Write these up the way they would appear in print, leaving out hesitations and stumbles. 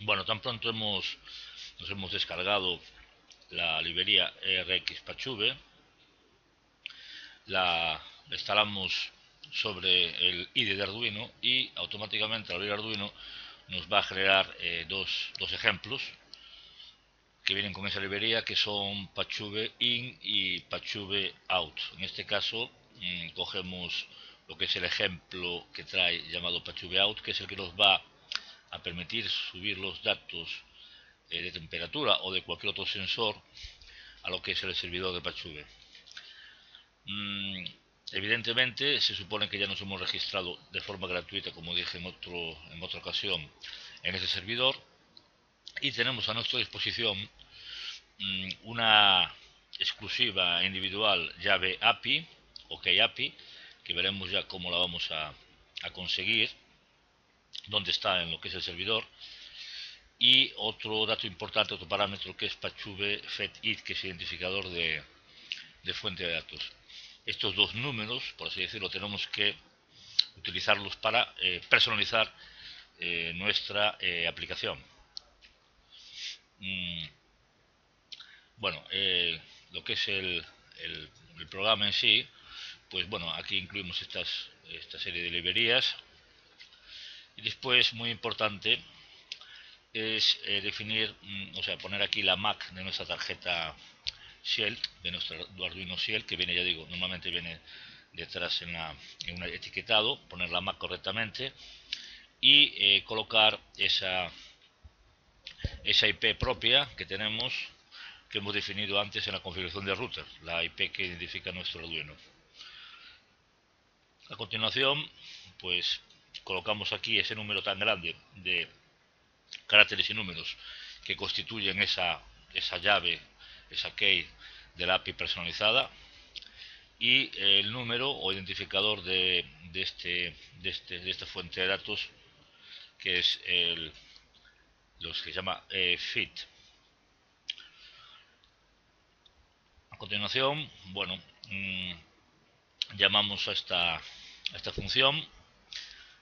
Bueno, tan pronto nos hemos descargado la librería RX Pachube, la instalamos sobre el IDE de Arduino y automáticamente al abrir Arduino nos va a generar dos ejemplos que vienen con esa librería, que son Pachube In y Pachube Out. En este caso cogemos lo que es el ejemplo que trae llamado Pachube Out, que es el que nos va a permitir subir los datos de temperatura o de cualquier otro sensor a lo que es el servidor de Pachube. Evidentemente se supone que ya nos hemos registrado de forma gratuita, como dije en otra ocasión, en ese servidor, y tenemos a nuestra disposición una exclusiva individual llave API, OK API, que veremos ya cómo la vamos a conseguir, dónde está en lo que es el servidor, y otro dato importante, otro parámetro, que es Pachube FetIt, que es identificador de fuente de datos. Estos dos números, por así decirlo, tenemos que utilizarlos para personalizar nuestra aplicación. Bueno, lo que es el programa en sí, pues bueno, aquí incluimos esta serie de librerías. Y después, muy importante, es definir, o sea, poner aquí la MAC de nuestra tarjeta Shell, de nuestro Arduino Shell, que viene, ya digo, normalmente viene detrás en un etiquetado, poner la MAC correctamente y colocar esa IP propia que tenemos, que hemos definido antes en la configuración del router, la IP que identifica nuestro Arduino. A continuación, pues colocamos aquí ese número tan grande de caracteres y números que constituyen esa llave, esa key de la API personalizada, y el número o identificador de esta fuente de datos, que es los que se llama FIT. A continuación, bueno, llamamos a esta función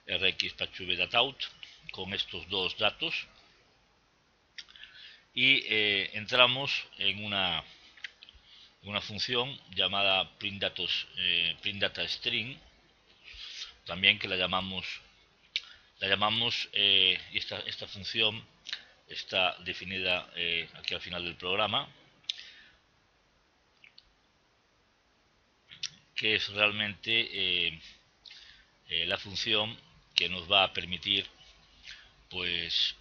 rxPachubeDataOut con estos dos datos y entramos en una función llamada printDataString, también que la llamamos y esta función está definida aquí al final del programa, que es realmente la función que nos va a permitir pues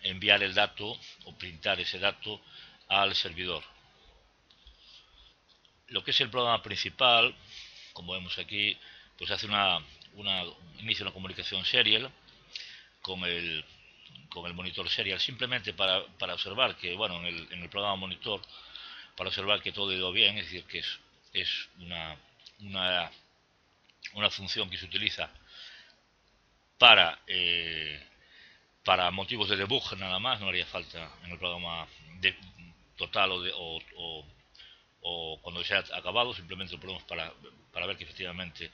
enviar el dato o printar ese dato al servidor. Lo que es el programa principal, como vemos aquí, pues hace inicia una comunicación serial con el monitor serial, simplemente para observar que, bueno, en el programa monitor, para observar que todo ha ido bien, es decir, que es una función que se utiliza para para motivos de debug nada más, no haría falta en el programa total o cuando se ha acabado, simplemente lo ponemos para ver que efectivamente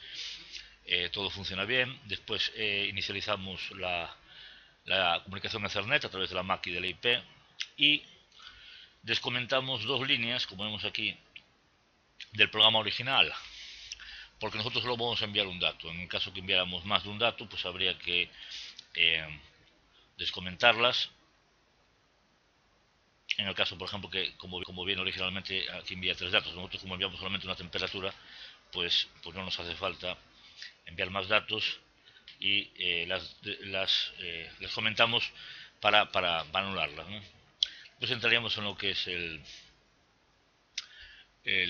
todo funciona bien. Después inicializamos la comunicación Ethernet a través de la MAC y de la IP y descomentamos dos líneas, como vemos aquí, del programa original, porque nosotros solo vamos a enviar un dato. En el caso que enviáramos más de un dato, pues habría que descomentarlas. En el caso, por ejemplo, que como viene originalmente, aquí envía tres datos. Nosotros, como enviamos solamente una temperatura, pues no nos hace falta enviar más datos y las comentamos para anularlas, ¿no? Pues entraríamos en lo que es el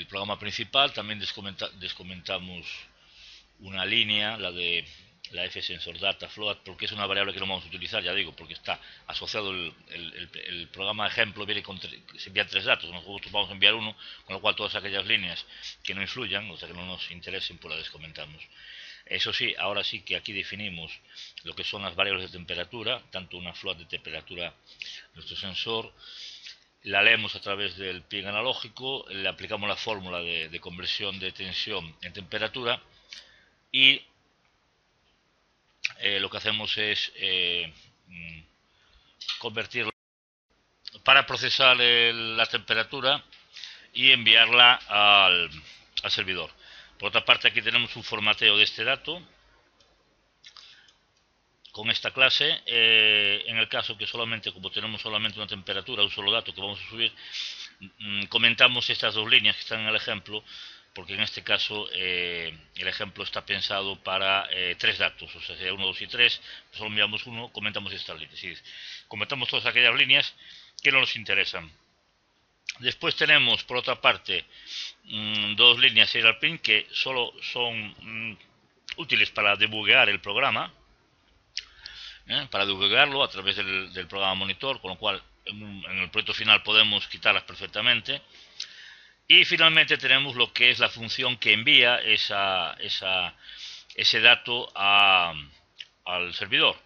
programa principal. También descomentamos una línea, la fSensorData float, porque es una variable que no vamos a utilizar, ya digo, porque está asociado el programa ejemplo, se envían tres datos, nosotros vamos a enviar uno, con lo cual todas aquellas líneas que no influyan, o sea, que no nos interesen, pues las descomentamos. Eso sí, ahora sí que aquí definimos lo que son las variables de temperatura, tanto una float de temperatura, nuestro sensor, la leemos a través del pin analógico, le aplicamos la fórmula de conversión de tensión en temperatura y lo que hacemos es convertirla para procesar la temperatura y enviarla al servidor. Por otra parte, aquí tenemos un formateo de este dato con esta clase. En el caso que solamente, como tenemos solamente una temperatura, un solo dato que vamos a subir, comentamos estas dos líneas que están en el ejemplo, porque en este caso el ejemplo está pensado para tres datos, o sea, sería 1, 2 y 3, solo enviamos uno, comentamos estas líneas, y comentamos todas aquellas líneas que no nos interesan. Después tenemos, por otra parte, dos líneas serial print que solo son útiles para debuguear el programa, para debuguearlo a través del programa monitor, con lo cual en el proyecto final podemos quitarlas perfectamente. Y finalmente tenemos lo que es la función que envía ese dato al servidor.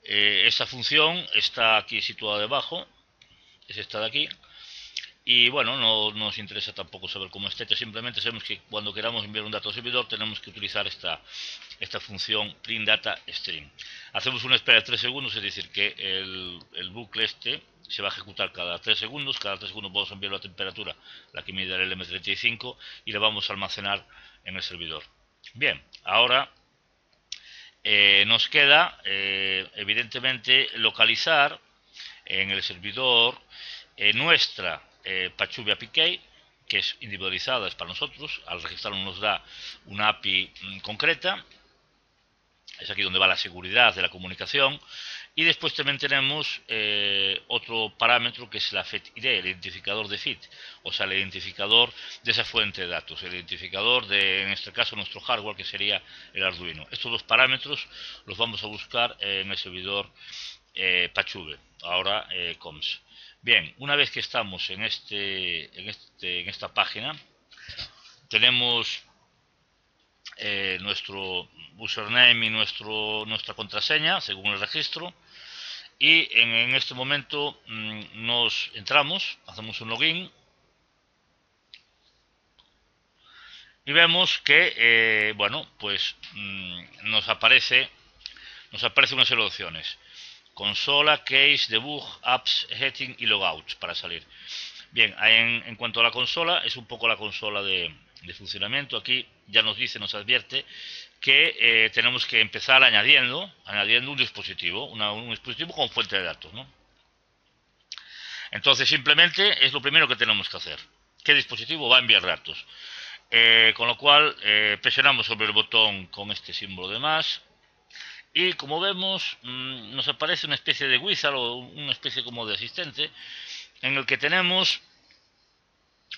Esta función está aquí situada debajo, es esta de aquí. Y bueno, no nos interesa tampoco saber cómo está hecha, simplemente sabemos que cuando queramos enviar un dato al servidor tenemos que utilizar esta función print data string. Hacemos una espera de 3 segundos, es decir, que el bucle este se va a ejecutar cada 3 segundos. Cada 3 segundos vamos a enviar la temperatura, la que mide el M35, y la vamos a almacenar en el servidor. Bien, ahora nos queda evidentemente localizar en el servidor nuestra Pachube API Key, que es individualizada, es para nosotros. Al registrarlo nos da una API concreta. Es aquí donde va la seguridad de la comunicación. Y después también tenemos otro parámetro que es la FetID, el identificador de FIT, o sea, el identificador de esa fuente de datos, el identificador de, en este caso, nuestro hardware, que sería el Arduino. Estos dos parámetros los vamos a buscar en el servidor Pachube, ahora COMS. Bien, una vez que estamos en esta página, tenemos nuestro username y nuestra contraseña según el registro, y en este momento nos entramos, hacemos un login y vemos que bueno, pues nos aparece una serie de opciones: consola, case, debug, apps, heading y logout para salir. Bien, en cuanto a la consola, es un poco la consola de funcionamiento. Aquí ya nos dice, nos advierte que tenemos que empezar añadiendo un dispositivo, un dispositivo con fuente de datos, ¿no? Entonces simplemente es lo primero que tenemos que hacer. ¿Qué dispositivo va a enviar datos? Con lo cual presionamos sobre el botón con este símbolo de más. Y como vemos, nos aparece una especie de wizard o una especie como de asistente, en el que tenemos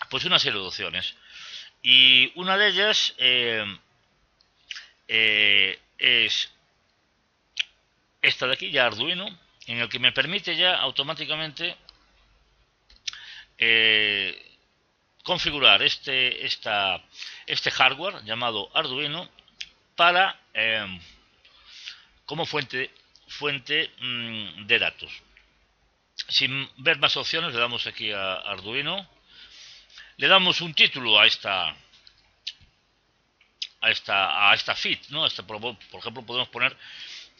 pues una serie de opciones. Y una de ellas es esta de aquí, ya Arduino, en el que me permite ya automáticamente configurar este hardware llamado Arduino para como fuente de datos. Sin ver más opciones, le damos aquí a Arduino, le damos un título a esta feed, ¿no? Por ejemplo, podemos poner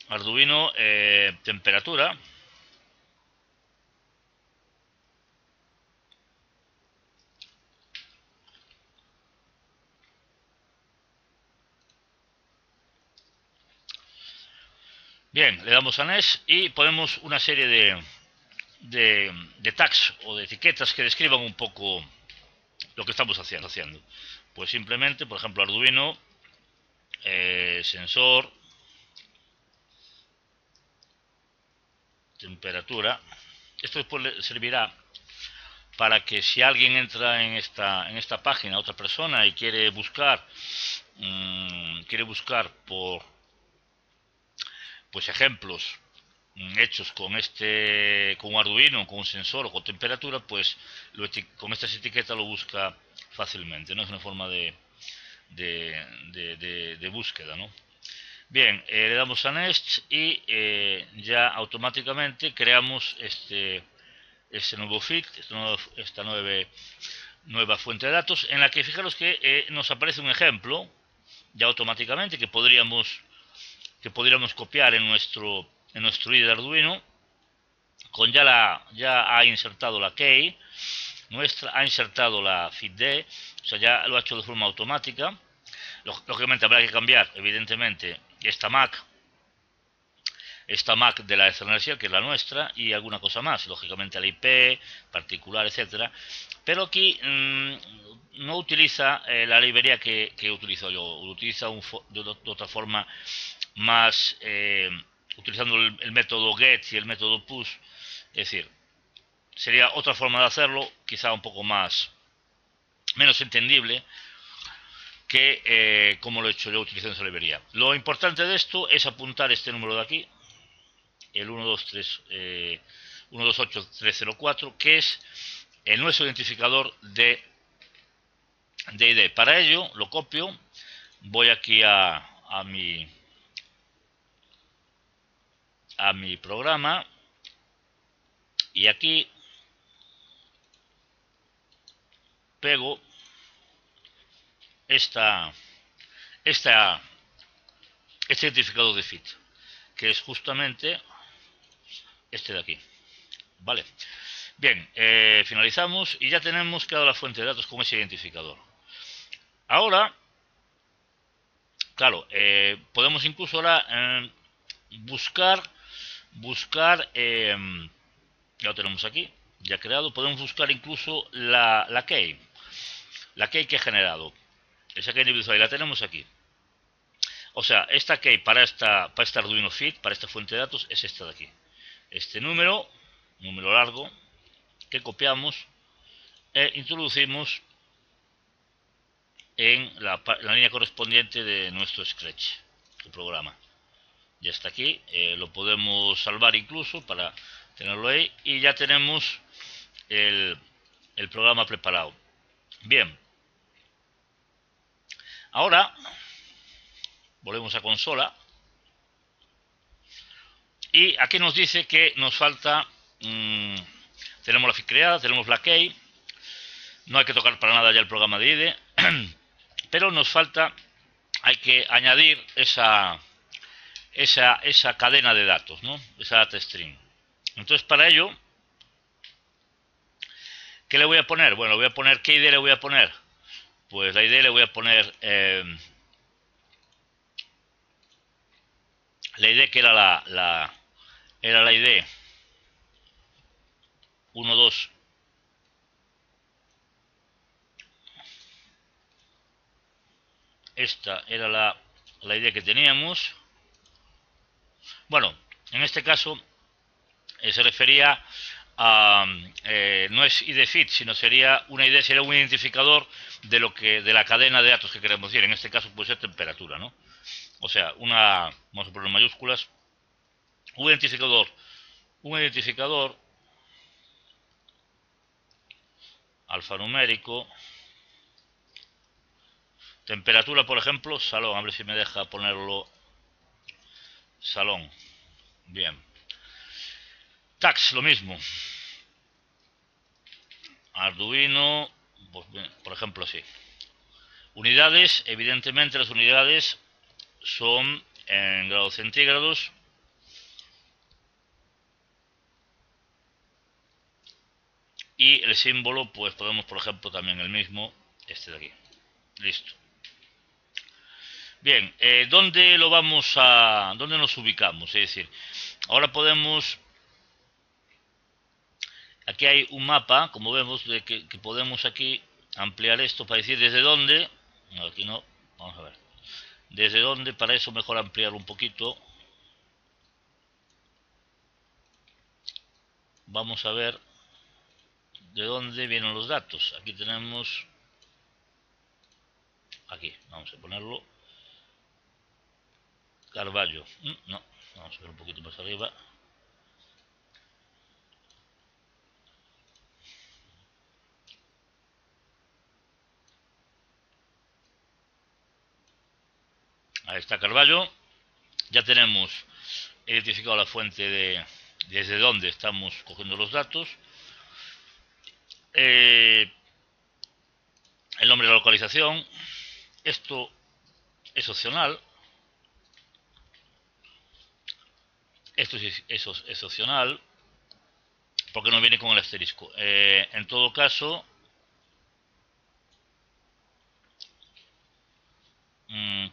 Arduino temperatura. Bien, le damos a Next y ponemos una serie de tags o de etiquetas que describan un poco lo que estamos haciendo. Pues simplemente, por ejemplo, Arduino sensor temperatura. Esto después servirá para que si alguien entra en esta página, otra persona, y quiere buscar por pues ejemplos hechos con Arduino, con un sensor o con temperatura, pues con estas etiquetas lo busca fácilmente, ¿no? Es una forma de búsqueda, ¿no? Bien, le damos a Next y ya automáticamente creamos este nuevo feed, esta nueva fuente de datos, en la que fijaros que nos aparece un ejemplo ya automáticamente que podríamos copiar en nuestro IDE de Arduino, ya ha insertado la key nuestra, ha insertado la FID, o sea, ya lo ha hecho de forma automática. Lógicamente habrá que cambiar, evidentemente, esta MAC de la Ethernet, que es la nuestra, y alguna cosa más, lógicamente la IP, particular, etcétera. Pero aquí no utiliza la librería que utilizo yo, utiliza de otra forma más, utilizando el método get y el método push, es decir, sería otra forma de hacerlo, quizá un poco menos entendible que como lo he hecho yo utilizando esa librería. Lo importante de esto es apuntar este número de aquí, el 128304, que es nuestro identificador de ID. Para ello lo copio, voy aquí a mi programa y aquí pego este identificador de FIT, que es justamente este de aquí. Vale. Bien, finalizamos y ya tenemos creado la fuente de datos con ese identificador. Ahora, claro, podemos incluso ahora buscar, ya lo tenemos aquí, ya creado, podemos buscar incluso la key que he generado. Esa key individual la tenemos aquí. O sea, esta key para este Arduino Fit, para esta fuente de datos, es esta de aquí. Este número largo, que copiamos e introducimos en la línea correspondiente de nuestro Scratch, el programa. Ya está aquí, lo podemos salvar incluso para tenerlo ahí y ya tenemos el programa preparado. Bien, ahora volvemos a consola y aquí nos dice que nos falta, tenemos la FIT creada, tenemos la key, no hay que tocar para nada ya el programa de IDE, pero nos falta, hay que añadir esa cadena de datos, ¿no? Esa data string. Entonces para ello, ¿qué le voy a poner? Bueno, voy a poner, ¿qué ID le voy a poner? Pues la ID le voy a poner la ID que era la ID 12. Esta era la ID que teníamos. Bueno, en este caso se refería a, no es ID fit, sino sería una ID, sería un identificador de la cadena de datos que queremos decir. En este caso puede ser temperatura, ¿no? O sea, vamos a poner mayúsculas, un identificador alfanumérico, temperatura, por ejemplo, salón, a ver si me deja ponerlo, salón, bien. Tax, lo mismo, Arduino, pues bien, por ejemplo, así. Unidades, evidentemente las unidades son en grados centígrados. Y el símbolo, pues podemos, por ejemplo, también el mismo, este de aquí. Listo. Bien, ¿dónde nos ubicamos? Es decir, ahora podemos, aquí hay un mapa, como vemos, de que podemos aquí ampliar esto para decir desde dónde, no, aquí no, vamos a ver, desde dónde, para eso mejor ampliar un poquito. Vamos a ver de dónde vienen los datos. Aquí tenemos, aquí, vamos a ponerlo, Carballo, no, vamos a ver un poquito más arriba. Ahí está Carballo. Ya tenemos identificado la fuente desde donde estamos cogiendo los datos. El nombre de la localización. Esto es opcional. Esto es opcional. porque no viene con el asterisco. En todo caso,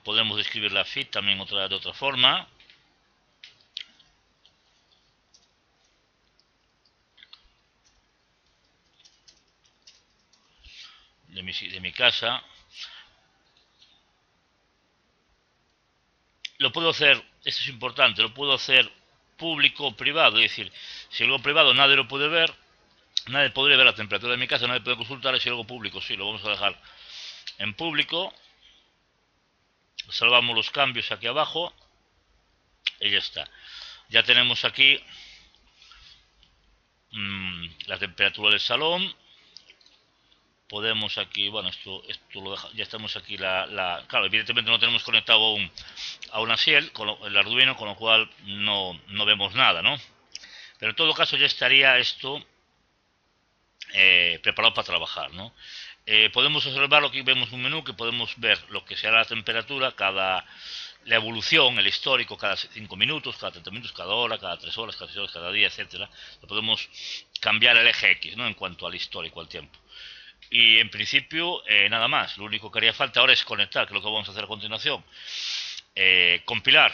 podemos describir la feed también de otra forma. De mi casa. Lo puedo hacer, esto es importante, lo puedo hacer público o privado. Es decir, si algo privado nadie lo puede ver, nadie podría ver la temperatura de mi casa, nadie puede consultar. Si algo público, sí, lo vamos a dejar en público. Salvamos los cambios aquí abajo y ya está. Ya tenemos aquí la temperatura del salón. Podemos aquí, bueno, esto lo deja, ya estamos aquí claro, evidentemente no tenemos conectado aún a una Ciel, el Arduino, con lo cual no vemos nada, ¿no? Pero en todo caso ya estaría esto preparado para trabajar, ¿no? Podemos observar lo que vemos un menú, que podemos ver lo que será la temperatura, la evolución, el histórico, cada 5 minutos, cada 30 minutos, cada hora, cada 3 horas, cada 6 horas, cada día, etcétera. Podemos cambiar el eje X, ¿no? En cuanto al histórico, al tiempo. Y en principio, nada más. Lo único que haría falta ahora es conectar, que es lo que vamos a hacer a continuación. Compilar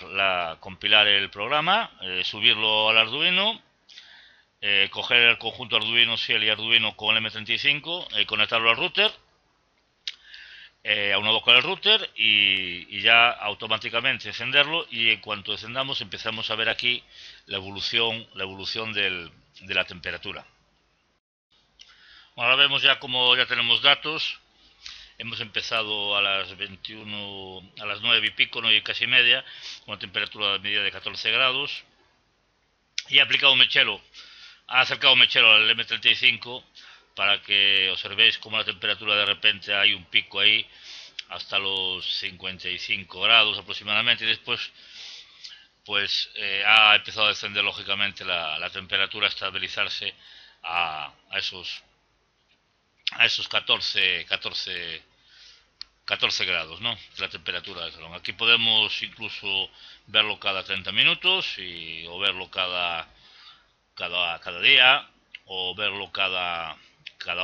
el programa, subirlo al Arduino, coger el conjunto Arduino Ciel y Arduino con el M35, conectarlo al router, a una boca del router y ya automáticamente encenderlo, y en cuanto encendamos empezamos a ver aquí la evolución de la temperatura. Bueno, ahora vemos ya como ya tenemos datos. Hemos empezado a las 21, a las 9 y pico, 9 y casi media, con una temperatura media de 14 grados. Y ha aplicado Mechelo, ha acercado Mechelo al M35 para que observéis cómo la temperatura de repente hay un pico ahí hasta los 55 grados aproximadamente, y después pues ha empezado a descender lógicamente la temperatura, a estabilizarse a esos 14 grados, ¿no? La temperatura del salón. Aquí podemos incluso verlo cada 30 minutos o verlo cada día, o verlo cada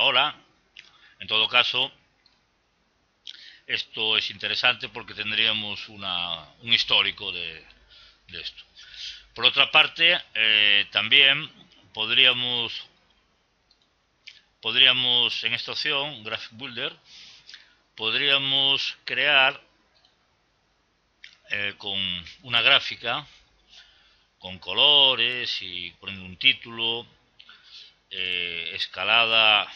hora. En todo caso, esto es interesante porque tendríamos un histórico de esto. Por otra parte, también podríamos en esta opción, Graphic Builder, podríamos crear con una gráfica, con colores y poniendo un título, escalada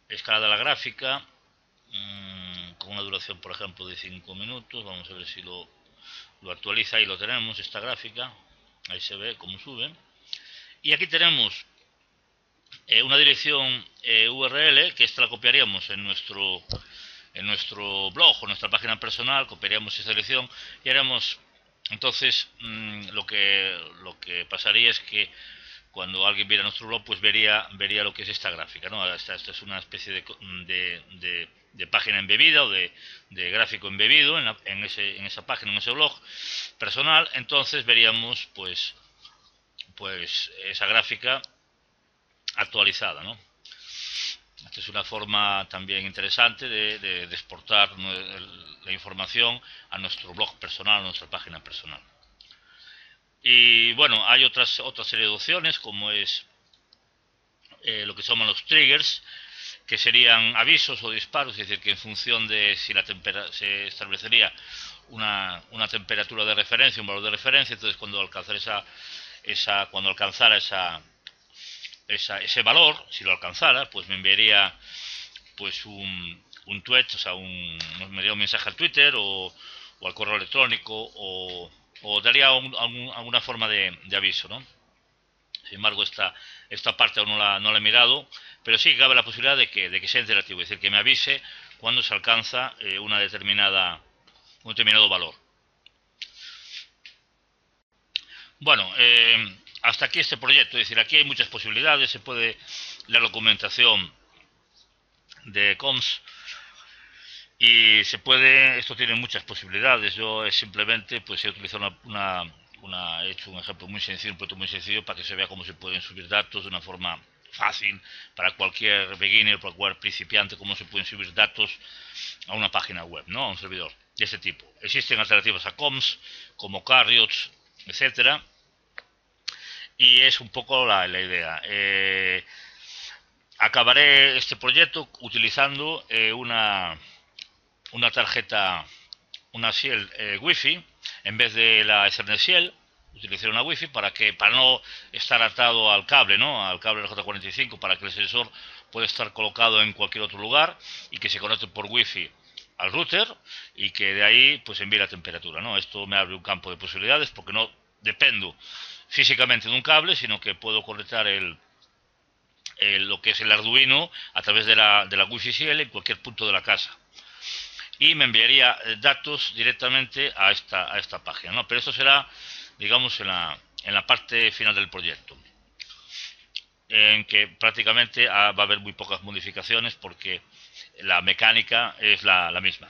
la gráfica, con una duración, por ejemplo, de 5 minutos. Vamos a ver si lo actualiza. Ahí lo tenemos, esta gráfica. Ahí se ve cómo sube. Y aquí tenemos una dirección URL, que esta la copiaríamos en nuestro blog o nuestra página personal. Copiaríamos esa dirección y haremos. Entonces, lo que pasaría es que cuando alguien viera nuestro blog, pues vería lo que es esta gráfica, ¿no? Esta es una especie de página embebida, o de gráfico embebido en esa página, en ese blog personal. Entonces veríamos pues esa gráfica actualizada, ¿no? Esta es una forma también interesante de exportar la información a nuestro blog personal, a nuestra página personal. Y bueno, hay otra serie de opciones, como es lo que se llaman los triggers, que serían avisos o disparos. Es decir, que en función de si se establecería una temperatura de referencia, un valor de referencia, entonces cuando alcanzara ese valor, si lo alcanzara, pues me enviaría pues un tweet, o sea, me enviaría un mensaje al Twitter o al correo electrónico, o daría alguna forma de aviso, ¿no? Sin embargo, esta parte aún no la he mirado, pero sí cabe la posibilidad de que sea interactivo, es decir, que me avise cuando se alcanza un determinado valor. Bueno, hasta aquí este proyecto. Es decir, aquí hay muchas posibilidades. Se puede la documentación de COMS y esto tiene muchas posibilidades. Yo simplemente pues he utilizado he hecho un ejemplo muy sencillo, un proyecto muy sencillo para que se vea cómo se pueden subir datos de una forma fácil para cualquier beginner, para cualquier principiante, cómo se pueden subir datos a una página web, ¿no? A un servidor de este tipo. Existen alternativas a COMS, como Carriots, etcétera, y es un poco la idea. Acabaré este proyecto utilizando una tarjeta, una Shell Wi-Fi, en vez de la Ethernet Shell, utilicé una Wi-Fi para no estar atado al cable, ¿no? Al cable RJ45, para que el sensor pueda estar colocado en cualquier otro lugar y que se conecte por Wi-Fi al router y que de ahí pues envíe la temperatura, ¿no? Esto me abre un campo de posibilidades porque no dependo físicamente de un cable, sino que puedo conectar lo que es el Arduino a través de la Wi-Fi Shell en cualquier punto de la casa y me enviaría datos directamente a esta página, ¿no? Pero esto será, digamos, en la parte final del proyecto, en que prácticamente va a haber muy pocas modificaciones porque la mecánica es la misma.